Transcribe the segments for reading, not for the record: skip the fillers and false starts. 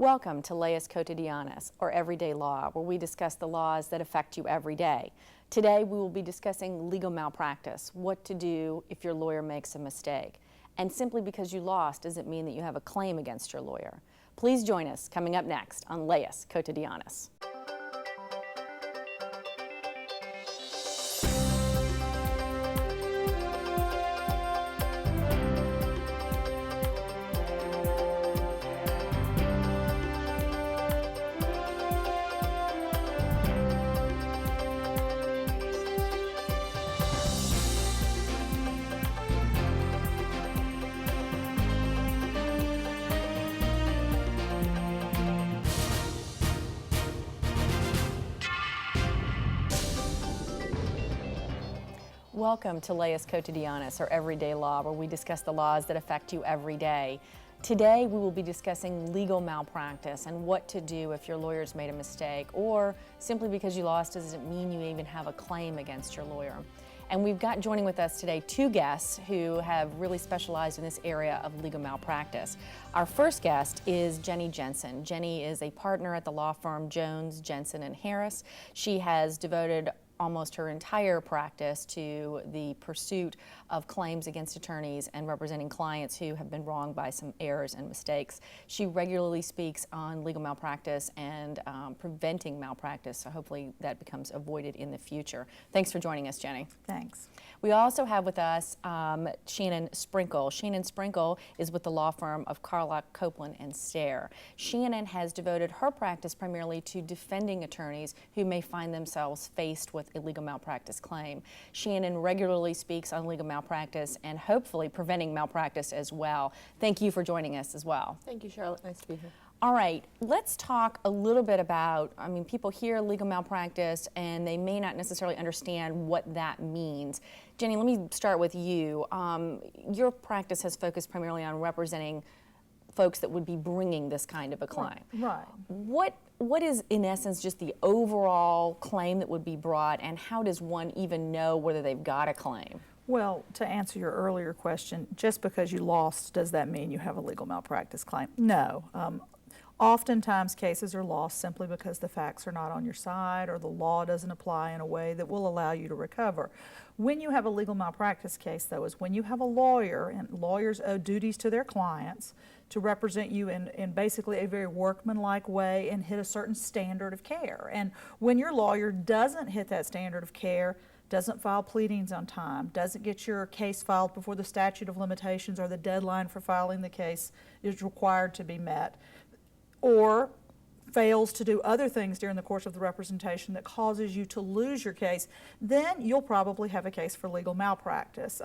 Welcome to Leyes Cotidianas, or Everyday Law, where we discuss the laws that affect you every day. Today we will be discussing legal malpractice, what to do if your lawyer makes a mistake. And simply because you lost doesn't mean that you have a claim against your lawyer. Please join us coming up next on Leyes Cotidianas. Welcome to Leyes Cotidianas, or Everyday Law, where we discuss the laws that affect you every day. Today we will be discussing legal malpractice and what to do if your lawyer's made a mistake, or simply because you lost doesn't mean you even have a claim against your lawyer. And we've got joining with us today two guests who have really specialized in this area of legal malpractice. Our first guest is Jensen. Jenny is a partner at the law firm Jones, Jensen & Harris. She has devoted almost her entire practice to the pursuit of claims against attorneys and representing clients who have been wronged by some errors and mistakes. She regularly speaks on legal malpractice and preventing malpractice, so hopefully that becomes avoided in the future. Thanks for joining us, Jenny. Thanks. We also have with us Shannon Sprinkle. Shannon Sprinkle is with the law firm of Carlock, Copeland & Stair. Shannon has devoted her practice primarily to defending attorneys who may find themselves faced with a legal malpractice claim. Shannon regularly speaks on legal malpractice and hopefully preventing malpractice as well. Thank you for joining us as well. Thank you, Charlotte. Nice to be here. All right, let's talk a little bit about, people hear legal malpractice and they may not necessarily understand what that means. Jenny, let me start with you. Your practice has focused primarily on representing folks that would be bringing this kind of a claim. Right. What is, in essence, just the overall claim that would be brought, and how does one even know whether they've got a claim? Well, to answer your earlier question, just because you lost, does that mean you have a legal malpractice claim? No. Oftentimes cases are lost simply because the facts are not on your side or the law doesn't apply in a way that will allow you to recover. When you have a legal malpractice case, though, is when you have a lawyer, and lawyers owe duties to their clients to represent you in basically a very workmanlike way and hit a certain standard of care. And when your lawyer doesn't hit that standard of care, doesn't file pleadings on time, doesn't get your case filed before the statute of limitations or the deadline for filing the case is required to be met, or fails to do other things during the course of the representation that causes you to lose your case, then you'll probably have a case for legal malpractice.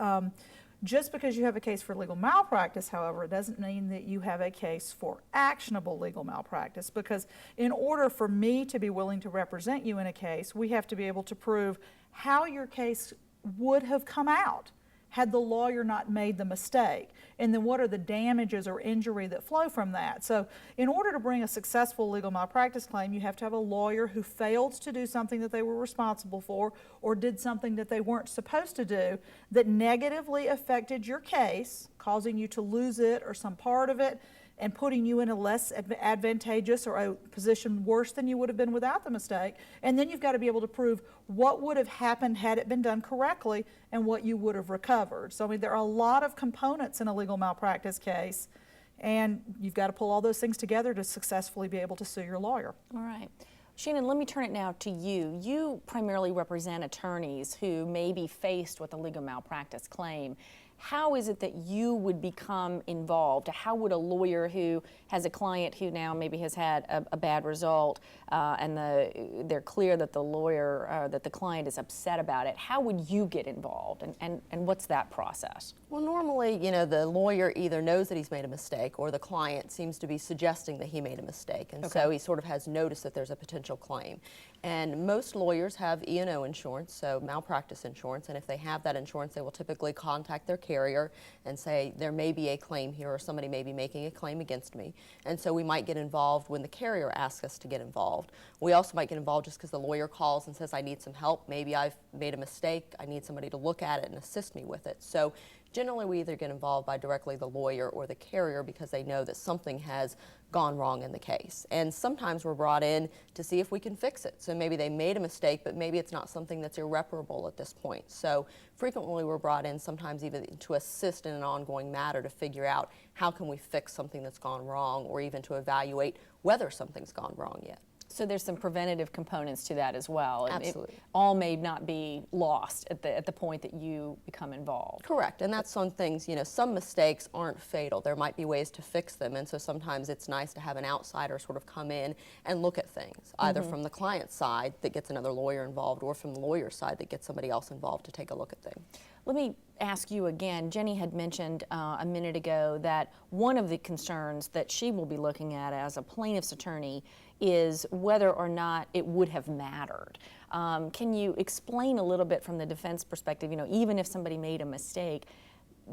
Just because you have a case for legal malpractice, however, it doesn't mean that you have a case for actionable legal malpractice, because in order for me to be willing to represent you in a case, we have to be able to prove how your case would have come out had the lawyer not made the mistake, and then what are the damages or injury that flow from that. So in order to bring a successful legal malpractice claim, you have to have a lawyer who failed to do something that they were responsible for or did something that they weren't supposed to do that negatively affected your case, causing you to lose it or some part of it, and putting you in a less advantageous or a position worse than you would have been without the mistake. And then you've got to be able to prove what would have happened had it been done correctly and what you would have recovered. So there are a lot of components in a legal malpractice case, and you've got to pull all those things together to successfully be able to sue your lawyer. All right. Shannon, let me turn it now to you. You primarily represent attorneys who may be faced with a legal malpractice claim. How is it that you would become involved? How would a lawyer who has a client who now maybe has had a bad result and they're clear that the lawyer, that the client is upset about it, how would you get involved, and what's that process? Well, normally, the lawyer either knows that he's made a mistake or the client seems to be suggesting that he made a mistake, and so he sort of has noticed that there's a potential claim. And most lawyers have E&O insurance, so malpractice insurance, and if they have that insurance, they will typically contact their carrier and say there may be a claim here or somebody may be making a claim against me. And so we might get involved when the carrier asks us to get involved. We also might get involved just because the lawyer calls and says, I need some help, maybe I've made a mistake, I need somebody to look at it and assist me with it. So generally we either get involved by directly the lawyer or the carrier because they know that something has gone wrong in the case. And sometimes we're brought in to see if we can fix it. So maybe they made a mistake, but maybe it's not something that's irreparable at this point. So frequently we're brought in sometimes even to assist in an ongoing matter to figure out how can we fix something that's gone wrong, or even to evaluate whether something's gone wrong yet. So there's some preventative components to that as well. Absolutely. It all may not be lost at the point that you become involved. Correct, and that's some things, you know, some mistakes aren't fatal. There might be ways to fix them, and so sometimes it's nice to have an outsider sort of come in and look at things, either from the client's side that gets another lawyer involved, or from the lawyer's side that gets somebody else involved to take a look at things. Let me ask you again, Jenny had mentioned a minute ago that one of the concerns that she will be looking at as a plaintiff's attorney is whether or not it would have mattered. Can you explain a little bit from the defense perspective, you know, even if somebody made a mistake,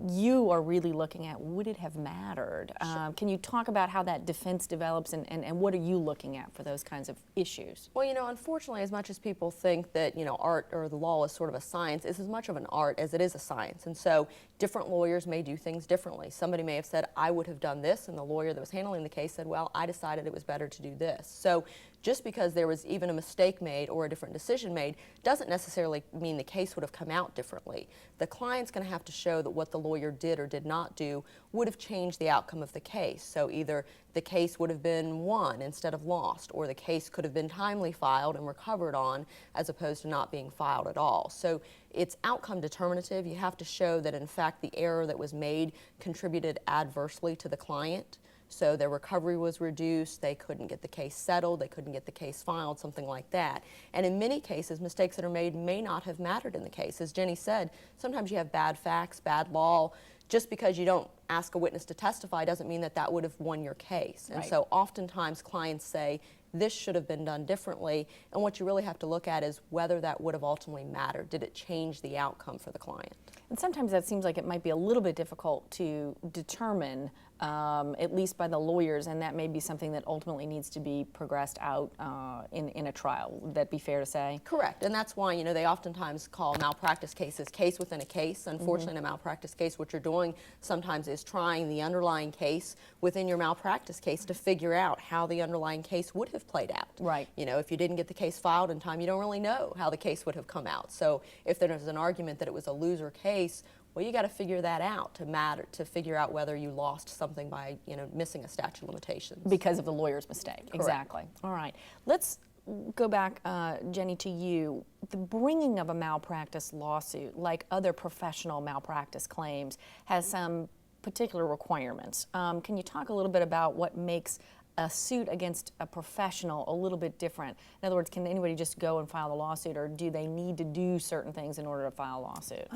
you are really looking at would it have mattered? Sure. Can you talk about how that defense develops and what are you looking at for those kinds of issues? Well, you know, unfortunately, as much as people think that, you know, art or the law is sort of a science, it's as much of an art as it is a science. And so different lawyers may do things differently. Somebody may have said, I would have done this, and the lawyer that was handling the case said, well, I decided it was better to do this. So just because there was even a mistake made or a different decision made doesn't necessarily mean the case would have come out differently. The client's going to have to show that what the lawyer did or did not do would have changed the outcome of the case. So either the case would have been won instead of lost, or the case could have been timely filed and recovered on as opposed to not being filed at all. So it's outcome determinative. You have to show that in fact the error that was made contributed adversely to the client. So their recovery was reduced, they couldn't get the case settled, they couldn't get the case filed, something like that. And in many cases, mistakes that are made may not have mattered in the case. As Jenny said, sometimes you have bad facts, bad law. Just because you don't ask a witness to testify doesn't mean that that would have won your case. And Right. so oftentimes clients say, this should have been done differently, and what you really have to look at is whether that would have ultimately mattered. Did it change the outcome for the client? And sometimes that seems like it might be a little bit difficult to determine, at least by the lawyers, and that may be something that ultimately needs to be progressed out in a trial. Would that be fair to say? Correct, and that's why, you know, they oftentimes call malpractice cases case within a case. Unfortunately, in a malpractice case, what you're doing sometimes is trying the underlying case within your malpractice case to figure out how the underlying case would have played out. Right. You know, if you didn't get the case filed in time, you don't really know how the case would have come out. So if there's an argument that it was a loser case, well, you got to figure that out to figure out whether you lost something by, you know, missing a statute of limitations. Because of the lawyer's mistake. Correct. Exactly. All right. Let's go back, Jenny, to you. The bringing of a malpractice lawsuit, like other professional malpractice claims, has some particular requirements. Can you talk a little bit about what makes a suit against a professional a little bit different? In other words, can anybody just go and file a lawsuit, or do they need to do certain things in order to file a lawsuit?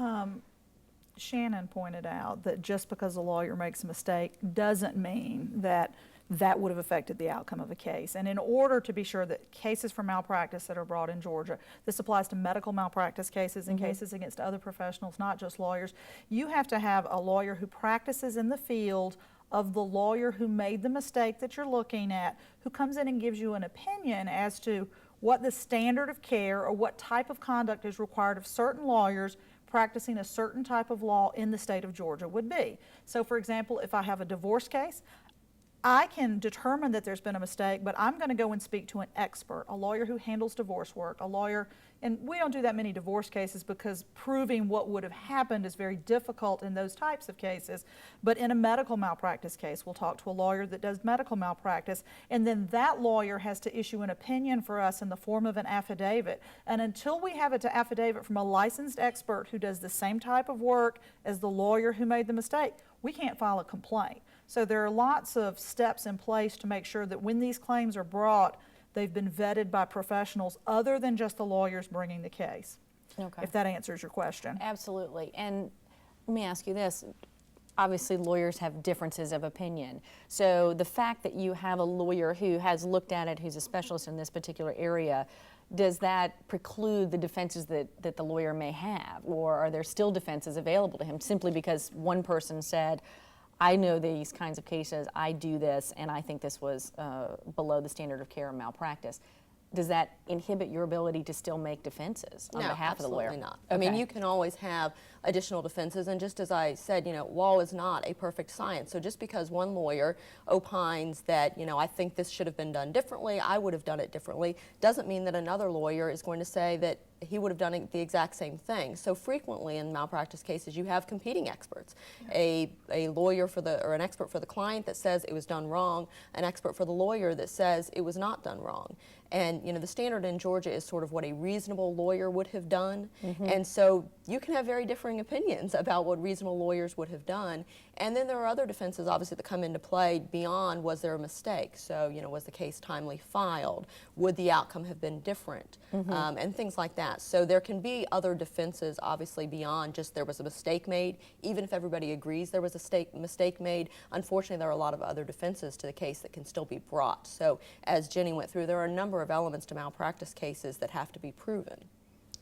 Shannon pointed out that just because a lawyer makes a mistake doesn't mean that that would have affected the outcome of a case. And in order to be sure that cases for malpractice that are brought in Georgia, this applies to medical malpractice cases and cases against other professionals, not just lawyers, you have to have a lawyer who practices in the field of the lawyer who made the mistake that you're looking at, who comes in and gives you an opinion as to what the standard of care or what type of conduct is required of certain lawyers practicing a certain type of law in the state of Georgia would be. So for example, if I have a divorce case, I can determine that there's been a mistake, but I'm going to go and speak to an expert, a lawyer who handles divorce work, a lawyer, and we don't do that many divorce cases because proving what would have happened is very difficult in those types of cases. But in a medical malpractice case, we'll talk to a lawyer that does medical malpractice, and then that lawyer has to issue an opinion for us in the form of an affidavit. And until we have an affidavit from a licensed expert who does the same type of work as the lawyer who made the mistake, we can't file a complaint. So there are lots of steps in place to make sure that when these claims are brought, they've been vetted by professionals other than just the lawyers bringing the case. Okay. If that answers your question. Absolutely. And let me ask you this. Obviously, lawyers have differences of opinion. So the fact that you have a lawyer who has looked at it, who's a specialist in this particular area, does that preclude the defenses that the lawyer may have? Or are there still defenses available to him simply because one person said, I know these kinds of cases, I do this, and I think this was below the standard of care of malpractice? Does that inhibit your ability to still make defenses on behalf of the lawyer? Absolutely not. I mean, you can always have additional defenses. And just as I said, law is not a perfect science. So just because one lawyer opines that, I think this should have been done differently, I would have done it differently, doesn't mean that another lawyer is going to say that he would have done the exact same thing. So frequently in malpractice cases, you have competing experts. A lawyer or an expert for the client that says it was done wrong, an expert for the lawyer that says it was not done wrong. And the standard in Georgia is sort of what a reasonable lawyer would have done. And so you can have very differing opinions about what reasonable lawyers would have done. And then there are other defenses, obviously, that come into play beyond, was there a mistake? So, was the case timely filed? Would the outcome have been different? And things like that. So there can be other defenses, obviously, beyond just there was a mistake made. Even if everybody agrees there was a mistake made, unfortunately, there are a lot of other defenses to the case that can still be brought. So as Jenny went through, there are a number of elements to malpractice cases that have to be proven.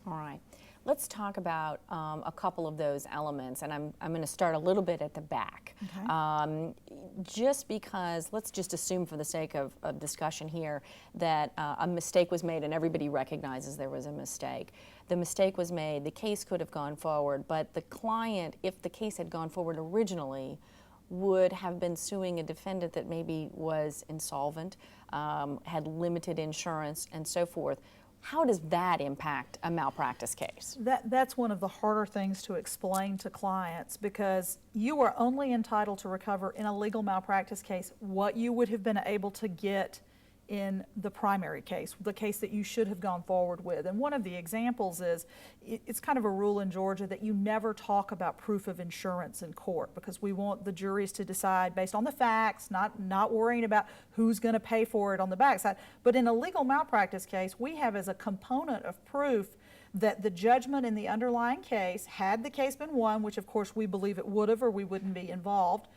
All right. Let's talk about a couple of those elements, and I'm going to start a little bit at the back. Okay. Just because, let's just assume for the sake of discussion here that a mistake was made and everybody recognizes there was a mistake. The mistake was made, the case could have gone forward, but the client, if the case had gone forward originally, would have been suing a defendant that maybe was insolvent, had limited insurance, and so forth. How does that impact a malpractice case? That's one of the harder things to explain to clients, because you are only entitled to recover in a legal malpractice case what you would have been able to get in the primary case, the case that you should have gone forward with. And one of the examples is, it's kind of a rule in Georgia that you never talk about proof of insurance in court, because we want the juries to decide based on the facts, not worrying about who's going to pay for it on the backside. But in a legal malpractice case, we have as a component of proof that the judgment in the underlying case, had the case been won, which of course we believe it would have or we wouldn't be involved,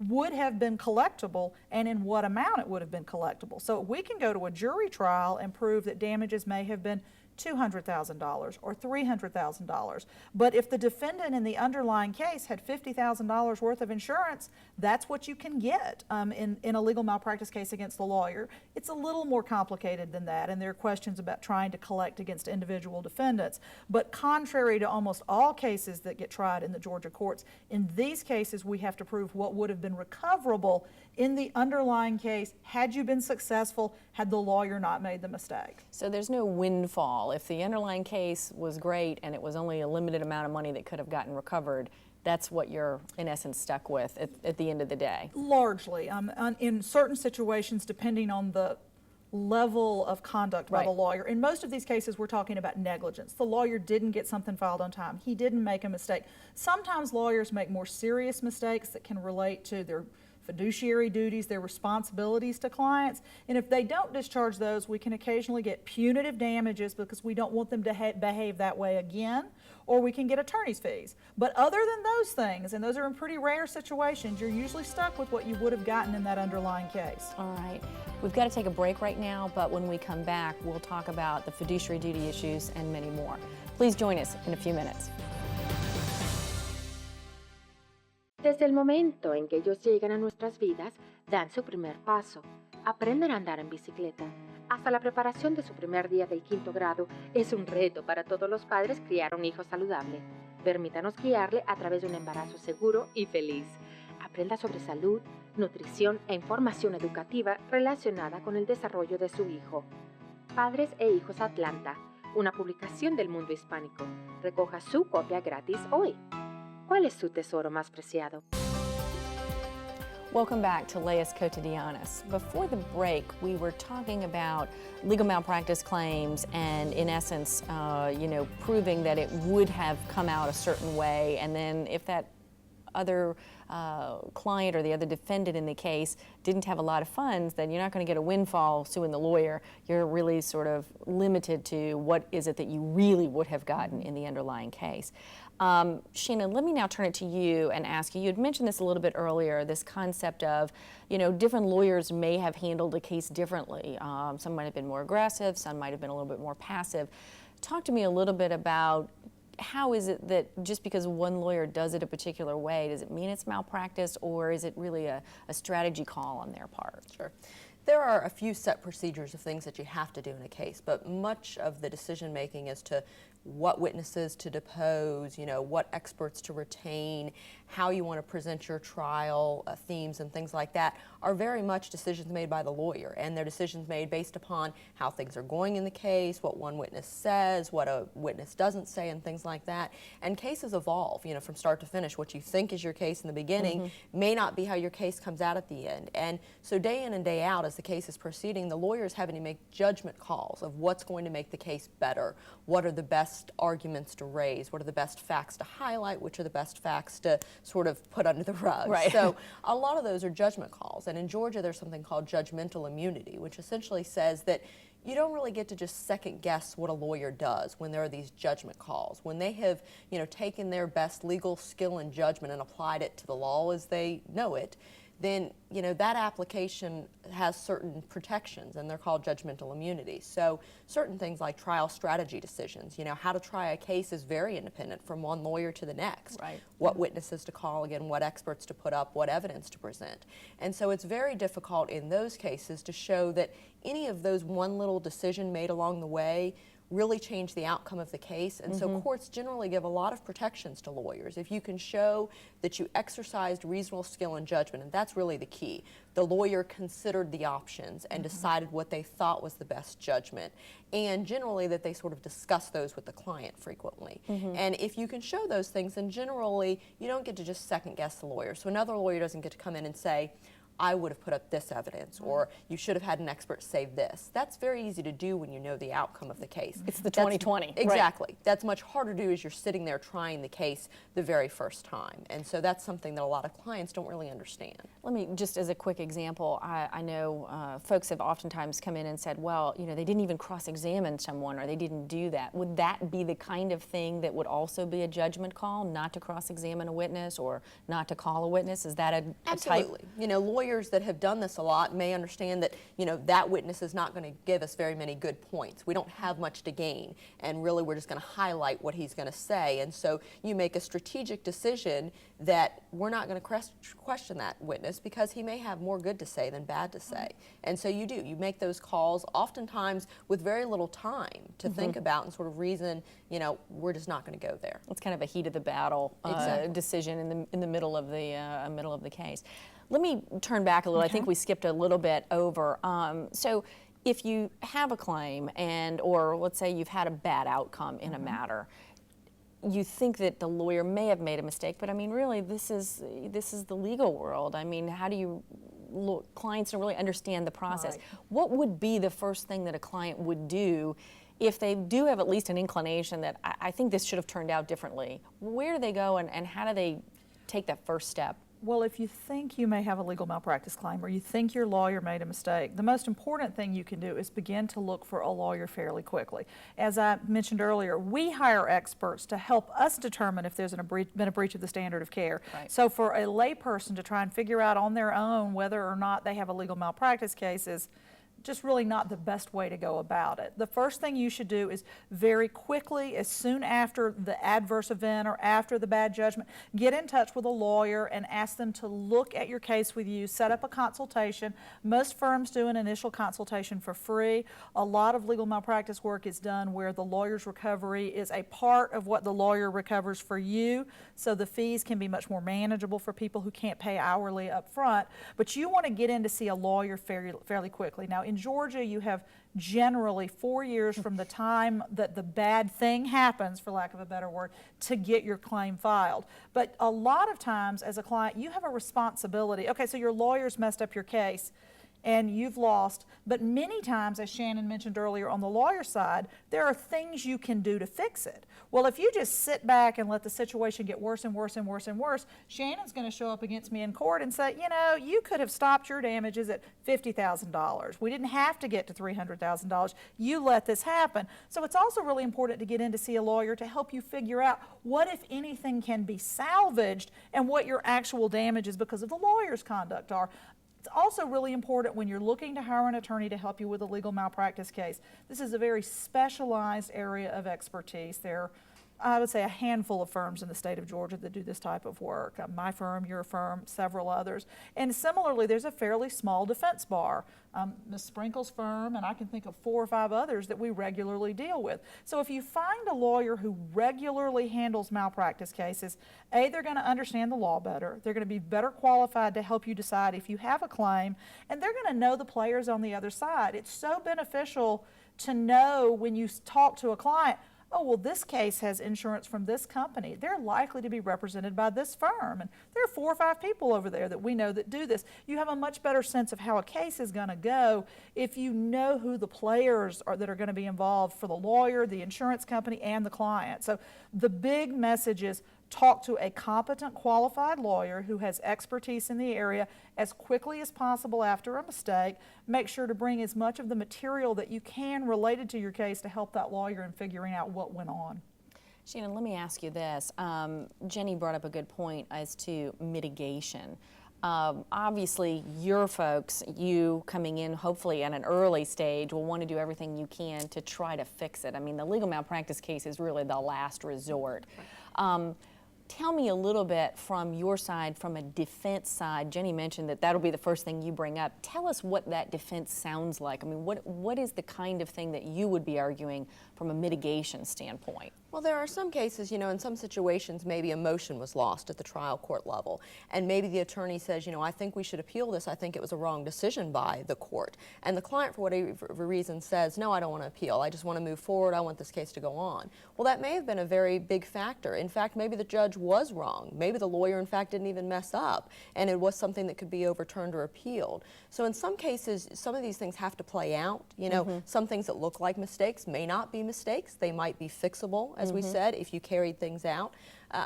would have been collectible, and in what amount it would have been collectible. So we can go to a jury trial and prove that damages may have been $200,000 or $300,000. But if the defendant in the underlying case had $50,000 worth of insurance, that's what you can get in a legal malpractice case against the lawyer. It's a little more complicated than that, and there are questions about trying to collect against individual defendants. But contrary to almost all cases that get tried in the Georgia courts, in these cases we have to prove what would have been recoverable in the underlying case had you been successful, had the lawyer not made the mistake. So there's no windfall. If the underlying case was great and it was only a limited amount of money that could have gotten recovered, that's what you're in essence stuck with at the end of the day. Largely. In certain situations, depending on the level of conduct by the lawyer. In most of these cases, we're talking about negligence. The lawyer didn't get something filed on time. He didn't make a mistake. Sometimes lawyers make more serious mistakes that can relate to their fiduciary duties, their responsibilities to clients, and if they don't discharge those, we can occasionally get punitive damages because we don't want them to behave that way again, or we can get attorney's fees. But other than those things, and those are in pretty rare situations, you're usually stuck with what you would have gotten in that underlying case. All right. We've got to take a break right now, but when we come back, we'll talk about the fiduciary duty issues and many more. Please join us in a few minutes. Desde el momento en que ellos llegan a nuestras vidas, dan su primer paso, aprenden a andar en bicicleta. Hasta la preparación de su primer día del 5º grado es un reto para todos los padres criar un hijo saludable. Permítanos guiarle a través de un embarazo seguro y feliz. Aprenda sobre salud, nutrición e información educativa relacionada con el desarrollo de su hijo. Padres e Hijos Atlanta, una publicación del mundo hispánico. Recoja su copia gratis hoy. ¿Cuál es su tesoro más preciado? Welcome back to Leyes Cotidianas. Before the break, we were talking about legal malpractice claims and, in essence, proving that it would have come out a certain way, and then if that other client or the other defendant in the case didn't have a lot of funds, then you're not going to get a windfall suing the lawyer. You're really sort of limited to what is it that you really would have gotten in the underlying case. Shannon, let me now turn it to you and ask you, you had mentioned this a little bit earlier, this concept of, different lawyers may have handled a case differently. Some might have been more aggressive, some might have been a little bit more passive. Talk to me a little bit about how is it that just because one lawyer does it a particular way, does it mean it's malpractice, or is it really a strategy call on their part? Sure. There are a few set procedures of things that you have to do in a case, but much of the decision making as to what witnesses to depose, you know, what experts to retain, how you want to present your trial, themes and things like that are very much decisions made by the lawyer, and they're decisions made based upon how things are going in the case, what one witness says, what a witness doesn't say, and things like that. And cases evolve, you know, from start to finish. What you think is your case in the beginning may not be how your case comes out at the end. And so day in and day out, as the case is proceeding, the lawyer is having to make judgment calls of what's going to make the case better, what are the best arguments to raise, what are the best facts to highlight, which are the best facts to sort of put under the rug. Right. So a lot of those are judgment calls. And in Georgia, there's something called judgmental immunity, which essentially says that you don't really get to just second guess what a lawyer does when there are these judgment calls. When they have, you know, taken their best legal skill and judgment and applied it to the law as they know it, then, you know, that application has certain protections, and they're called judgmental immunity. So certain things like trial strategy decisions, you know, how to try a case is very independent from one lawyer to the next. Right. What witnesses to call, again, what experts to put up, what evidence to present. And so it's very difficult in those cases to show that any of those one little decision made along the way really change the outcome of the case. And so courts generally give a lot of protections to lawyers. If you can show that you exercised reasonable skill and judgment, and that's really the key. The lawyer considered the options and decided what they thought was the best judgment. And generally that they sort of discuss those with the client frequently. And if you can show those things, then generally you don't get to just second guess the lawyer. So another lawyer doesn't get to come in and say, I would have put up this evidence, or you should have had an expert say this. That's very easy to do when you know the outcome of the case. It's the 2020. Exactly. Right. That's much harder to do as you're sitting there trying the case the very first time. And so that's something that a lot of clients don't really understand. Let me, just as a quick example, I know folks have oftentimes come in and said, well, you know, they didn't even cross-examine someone, or they didn't do that. Would that be the kind of thing that would also be a judgment call, not to cross-examine a witness or not to call a witness? Is that a Absolutely. type? You know, lawyers that have done this a lot may understand that, you know, that witness is not going to give us very many good points. We don't have much to gain, and really we're just going to highlight what he's going to say. And so you make a strategic decision that we're not going to question that witness because he may have more good to say than bad to say. And so you make those calls oftentimes with very little time to think about and sort of reason, you know, we're just not going to go there. It's kind of a heat of the battle decision in the middle of the case. Let me turn back a little. I think we skipped a little bit over. So if you have a claim or let's say you've had a bad outcome in a matter, you think that the lawyer may have made a mistake, but I mean, really, this is the legal world. I mean, how do you clients don't really understand the process? Right. What would be the first thing that a client would do if they do have at least an inclination that I think this should have turned out differently? Where do they go and how do they take that first step? Well, if you think you may have a legal malpractice claim or you think your lawyer made a mistake, the most important thing you can do is begin to look for a lawyer fairly quickly. As I mentioned earlier, we hire experts to help us determine if there's been a breach of the standard of care. Right. So for a layperson to try and figure out on their own whether or not they have a legal malpractice case is just really not the best way to go about it. The first thing you should do is very quickly, as soon after the adverse event or after the bad judgment, get in touch with a lawyer and ask them to look at your case with you, set up a consultation. Most firms do an initial consultation for free. A lot of legal malpractice work is done where the lawyer's recovery is a part of what the lawyer recovers for you, so the fees can be much more manageable for people who can't pay hourly up front. But you want to get in to see a lawyer fairly quickly. Now, in Georgia, you have generally 4 years from the time that the bad thing happens, for lack of a better word, to get your claim filed. But a lot of times, as a client, you have a responsibility. Okay, so your lawyer's messed up your case and you've lost, but many times, as Shannon mentioned earlier, on the lawyer side, there are things you can do to fix it. Well, if you just sit back and let the situation get worse and worse and worse and worse, Shannon's going to show up against me in court and say, you know, you could have stopped your damages at $50,000. We didn't have to get to $300,000. You let this happen. So it's also really important to get in to see a lawyer to help you figure out what, if anything, can be salvaged and what your actual damages because of the lawyer's conduct are. It's also really important when you're looking to hire an attorney to help you with a legal malpractice case. This is a very specialized area of expertise. There are I would say a handful of firms in the state of Georgia that do this type of work. My firm, your firm, several others. And similarly, there's a fairly small defense bar. Ms. Sprinkle's firm, and I can think of 4 or 5 others that we regularly deal with. So if you find a lawyer who regularly handles malpractice cases, A, they're going to understand the law better. They're going to be better qualified to help you decide if you have a claim, and they're going to know the players on the other side. It's so beneficial to know when you talk to a client, oh, well, this case has insurance from this company. They're likely to be represented by this firm. And there are 4 or 5 people over there that we know that do this. You have a much better sense of how a case is going to go if you know who the players are that are going to be involved for the lawyer, the insurance company, and the client. So the big message is talk to a competent, qualified lawyer who has expertise in the area as quickly as possible after a mistake. Make sure to bring as much of the material that you can related to your case to help that lawyer in figuring out what went on. Shannon, let me ask you this. Jenny brought up a good point as to mitigation. Obviously, your folks, you coming in hopefully at an early stage, will want to do everything you can to try to fix it. I mean, the legal malpractice case is really the last resort. Tell me a little bit from your side, from a defense side. Jenny mentioned that that'll be the first thing you bring up. Tell us what that defense sounds like. I mean, what is the kind of thing that you would be arguing from a mitigation standpoint? Well, there are some cases, in some situations, maybe a motion was lost at the trial court level, and maybe the attorney says, I think we should appeal this. I think it was a wrong decision by the court. And the client, for whatever reason, says, no, I don't want to appeal. I just want to move forward. I want this case to go on. Well, that may have been a very big factor. In fact, maybe the judge was wrong. Maybe the lawyer, in fact, didn't even mess up, and it was something that could be overturned or appealed. So in some cases, some of these things have to play out. Some things that look like mistakes may not be mistakes. They might be fixable, as we said, if you carried things out.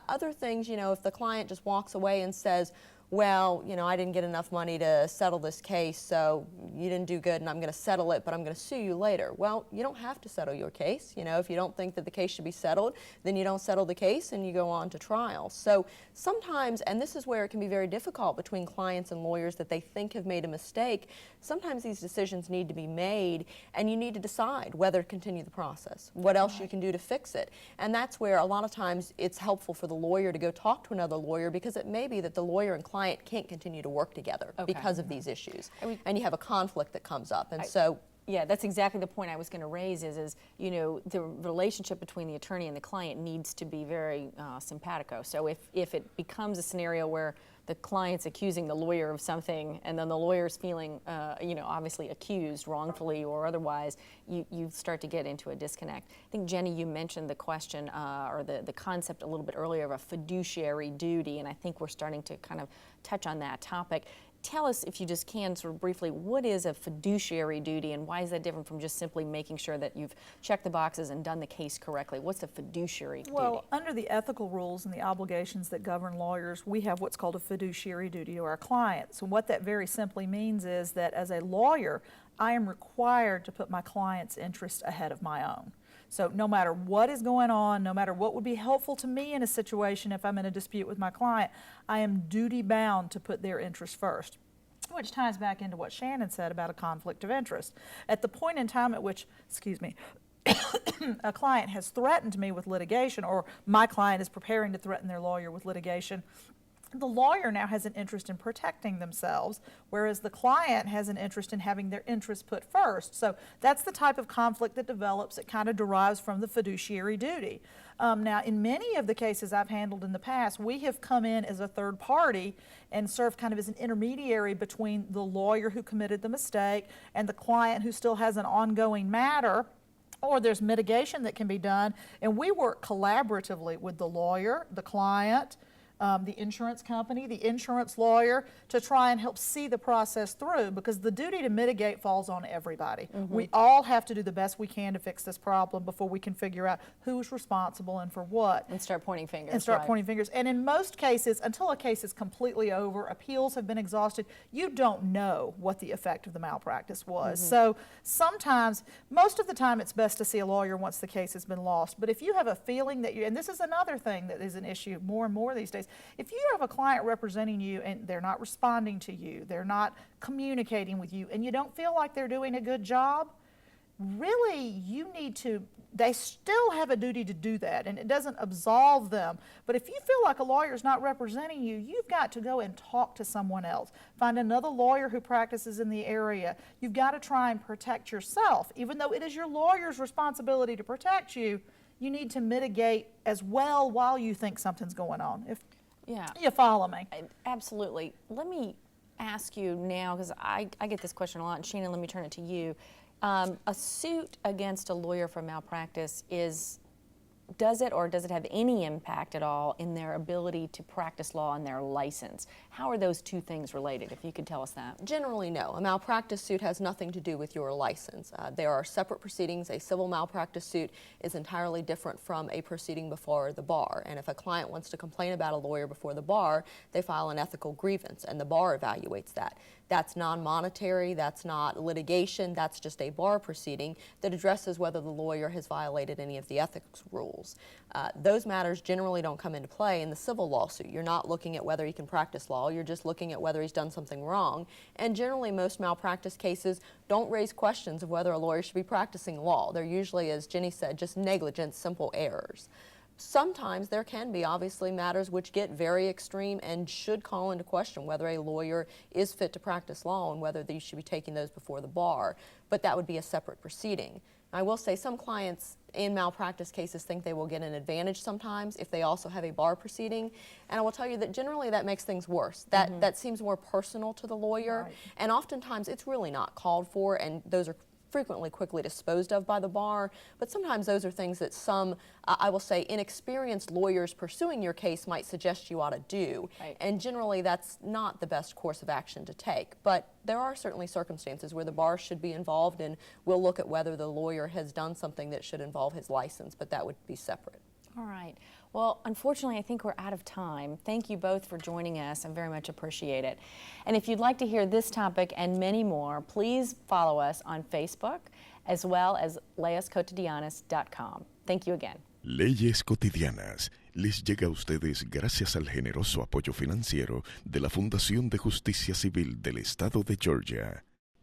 Other things, if the client just walks away and says, well, I didn't get enough money to settle this case, so you didn't do good and I'm going to settle it, but I'm going to sue you later. Well, you don't have to settle your case. If you don't think that the case should be settled, then you don't settle the case and you go on to trial. So sometimes, and this is where it can be very difficult between clients and lawyers that they think have made a mistake, sometimes these decisions need to be made and you need to decide whether to continue the process, what else you can do to fix it. And that's where a lot of times it's helpful for the lawyer to go talk to another lawyer, because it may be that the lawyer and client can't continue to work together because of these issues. And you have a conflict that comes up. And so yeah, that's exactly the point I was going to raise is the relationship between the attorney and the client needs to be very simpatico. So if it becomes a scenario where the client's accusing the lawyer of something and then the lawyer's feeling, obviously accused wrongfully or otherwise, you start to get into a disconnect. I think, Jenny, you mentioned the question or the concept a little bit earlier of a fiduciary duty, and I think we're starting to kind of touch on that topic. Tell us, if you just can, sort of briefly, what is a fiduciary duty and why is that different from just simply making sure that you've checked the boxes and done the case correctly? What's a fiduciary duty? Well, under the ethical rules and the obligations that govern lawyers, we have what's called a fiduciary duty to our clients. And what that very simply means is that as a lawyer, I am required to put my client's interest ahead of my own. So no matter what is going on, no matter what would be helpful to me in a situation if I'm in a dispute with my client, I am duty bound to put their interest first, which ties back into what Shannon said about a conflict of interest. At the point in time at which, a client has threatened me with litigation, or my client is preparing to threaten their lawyer with litigation, the lawyer now has an interest in protecting themselves, whereas the client has an interest in having their interests put first. So that's the type of conflict that develops. It kind of derives from the fiduciary duty. Now, in many of the cases I've handled in the past, we have come in as a third party and served kind of as an intermediary between the lawyer who committed the mistake and the client who still has an ongoing matter, or there's mitigation that can be done. And we work collaboratively with the lawyer, the client, the insurance company, the insurance lawyer, to try and help see the process through, because the duty to mitigate falls on everybody. We all have to do the best we can to fix this problem before we can figure out who's responsible and for what. And start pointing fingers. And start pointing fingers. And in most cases, until a case is completely over, appeals have been exhausted, you don't know what the effect of the malpractice was. So sometimes, most of the time, it's best to see a lawyer once the case has been lost. But if you have a feeling that and this is another thing that is an issue more and more these days, if you have a client representing you and they're not responding to you, they're not communicating with you, and you don't feel like they're doing a good job, really you need to, they still have a duty to do that, and it doesn't absolve them. But if you feel like a lawyer is not representing you, you've got to go and talk to someone else. Find another lawyer who practices in the area. You've got to try and protect yourself. Even though it is your lawyer's responsibility to protect you, you need to mitigate as well while you think something's going on. If you follow me. Absolutely. Let me ask you now, because I get this question a lot, and Shannon, let me turn it to you. A suit against a lawyer for malpractice does it have any impact at all in their ability to practice law and their license? How are those two things related, if you could tell us that? Generally, no. A malpractice suit has nothing to do with your license. There are separate proceedings. A civil malpractice suit is entirely different from a proceeding before the bar. And if a client wants to complain about a lawyer before the bar, they file an ethical grievance, and the bar evaluates that. That's non-monetary, that's not litigation, that's just a bar proceeding that addresses whether the lawyer has violated any of the ethics rules. Those matters generally don't come into play in the civil lawsuit. You're not looking at whether he can practice law, you're just looking at whether he's done something wrong. And generally most malpractice cases don't raise questions of whether a lawyer should be practicing law. They're usually, as Jenny said, just negligent, simple errors. Sometimes there can be obviously matters which get very extreme and should call into question whether a lawyer is fit to practice law and whether they should be taking those before the bar, but that would be a separate proceeding. I will say some clients in malpractice cases think they will get an advantage sometimes if they also have a bar proceeding, and I will tell you that generally that makes things worse. That seems more personal to the lawyer, Right. and oftentimes it's really not called for, and those are frequently quickly disposed of by the bar, but sometimes those are things that some, I will say, inexperienced lawyers pursuing your case might suggest you ought to do. Right. And generally that's not the best course of action to take. But there are certainly circumstances where the bar should be involved, and we'll look at whether the lawyer has done something that should involve his license, but that would be separate. All right. Well, unfortunately, I think we're out of time. Thank you both for joining us. I very much appreciate it. And if you'd like to hear this topic and many more, please follow us on Facebook as well as leyescotidianas.com. Thank you again. Leyes Cotidianas les llega a ustedes gracias al generoso apoyo financiero de la Fundación de Justicia Civil del Estado de Georgia.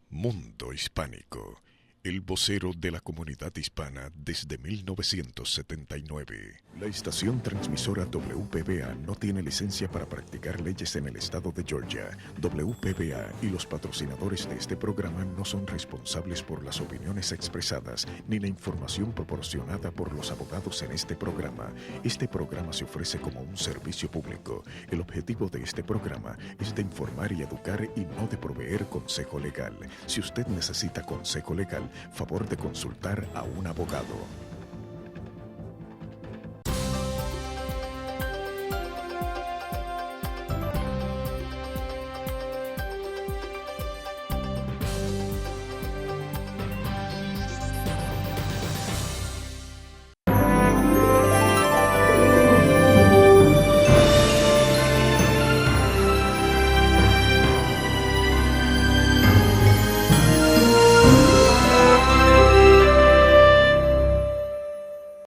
Mundo Hispánico, el vocero de la comunidad hispana desde 1979. La estación transmisora WPBA no tiene licencia para practicar leyes en el estado de Georgia. WPBA y los patrocinadores de este programa no son responsables por las opiniones expresadas ni la información proporcionada por los abogados en este programa. Este programa se ofrece como un servicio público. El objetivo de este programa es de informar y educar y no de proveer consejo legal. Si usted necesita consejo legal, favor de consultar a un abogado.